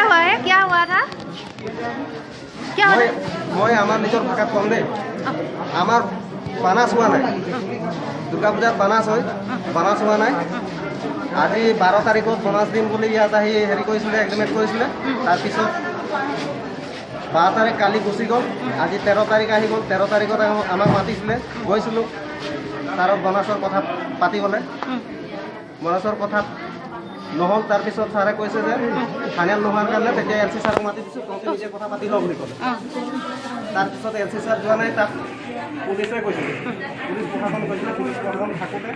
क्या हुआ है? क्या हुआ था? क्या हुआ? मैं आमार निजर भाषात कम दे आमार बानास हुआ ना दुर्गा पूजात बानास হয় বানাস হোৱা নাই আজি 12 তাৰিখত বানাস দিম বুলি ইয়াত আহি হেৰি কৰিছিলে এগ্ৰিমেণ্ট কৰিছিলে তাৰপিছত 12 তাৰিখ কালি গুচি গ'ল আজি 13 তাৰিখ আহি গ'ল 13 তাৰিখত আমাক মাতিছিলে গৈছিলোঁ তাৰ বানাসৰ কথা পাতিবলৈ বানাসৰ কথা নহ'ল তাৰপিছত ছাৰে কৈছে যে ফাইনেল নোহোৱাৰ কাৰণে তেতিয়া এল চি ছাৰক মাতি দিছোঁ তহঁতে নিজে কথা পাতি লওঁ বুলি ক'লে তাৰপিছত এল চি ছাৰ যোৱা নাই তাত পুলিচে কৈছিলে পুলিচ প্ৰশাসন কৈছিলে পুলিচ প্ৰশাসন থাকোঁতে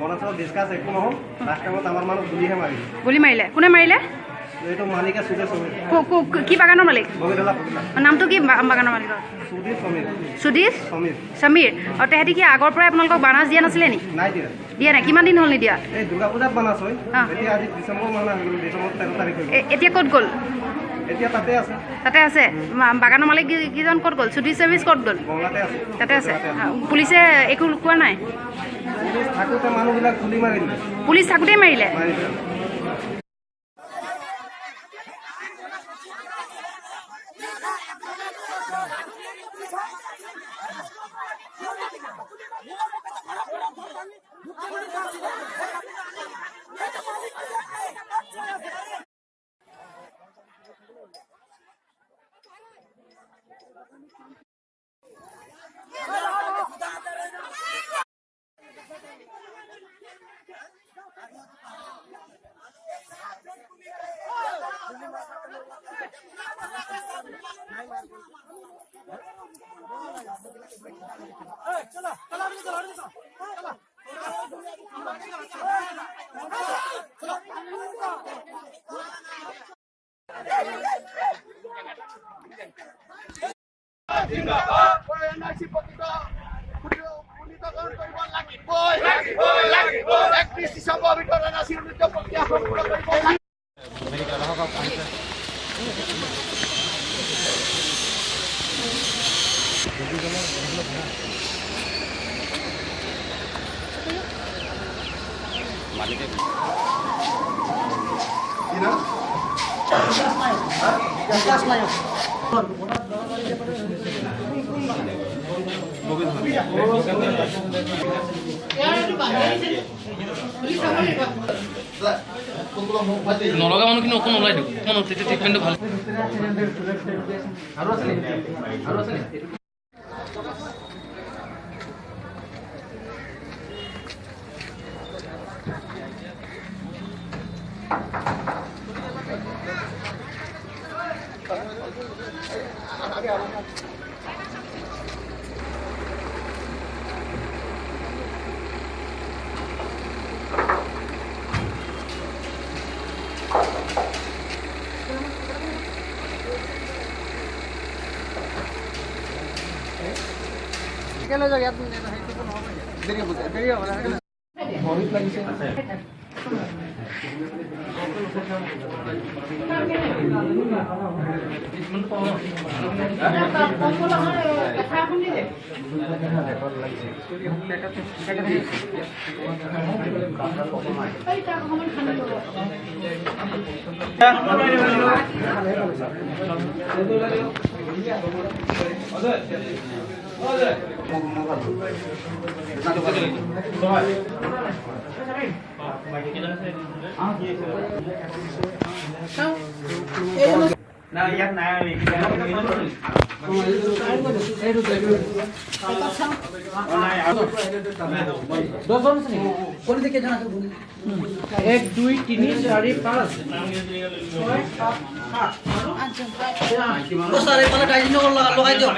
মনাচৰ ডিছকাছ একো নহ'ল লাষ্ট টাইমত আমাৰ মানুহ গুলিহে মাৰিলে গুলি মাৰিলে কোনে মাৰিলে এইটো মালিকে সুধীৰ সমীৰ কি বাগানৰ মালিক বগীতলা নামটো কি বাগানৰ মালিকৰ সুধীৰ সমীৰ সুধীৰ সমীৰ সমীৰ আৰু তেহেঁতি কি আগৰ পৰাই আপোনালোকক বানাজ দিয়া নাছিলে নি নাই দিয়া দিয়া নাই কিমান দিন হ'ল নিদিয়া এই দুৰ্গা পূজাত বানাছ হয় এতিয়া আজি ডিচেম্বৰ মাহ হৈ গ'ল ডিচেম্বৰ 13 তাৰিখ হৈ গ'ল এতিয়া ক'ত গ'ল এতিয়া তাতে আছে বাগানৰ মালিক কিজন ক'ত গ'ল সুধীৰ চাৰ্ভিচ ক'ত গ'ল বঙলাতে আছে তাতে আছে পুলিচে একো কোৱা নাই পুলিচ থাকোঁতে মানুহবিলাক গুলি মাৰি দিলে পুলিচ থাকোঁতেই মাৰিলে নলগা মানুহখিনি অকণ ওলাই দিওঁ অকণ তেতিয়া ট্ৰিটমেণ্টটো ভাল एक दुई তিনি চাৰি পাঁচ লগাই দিয়ক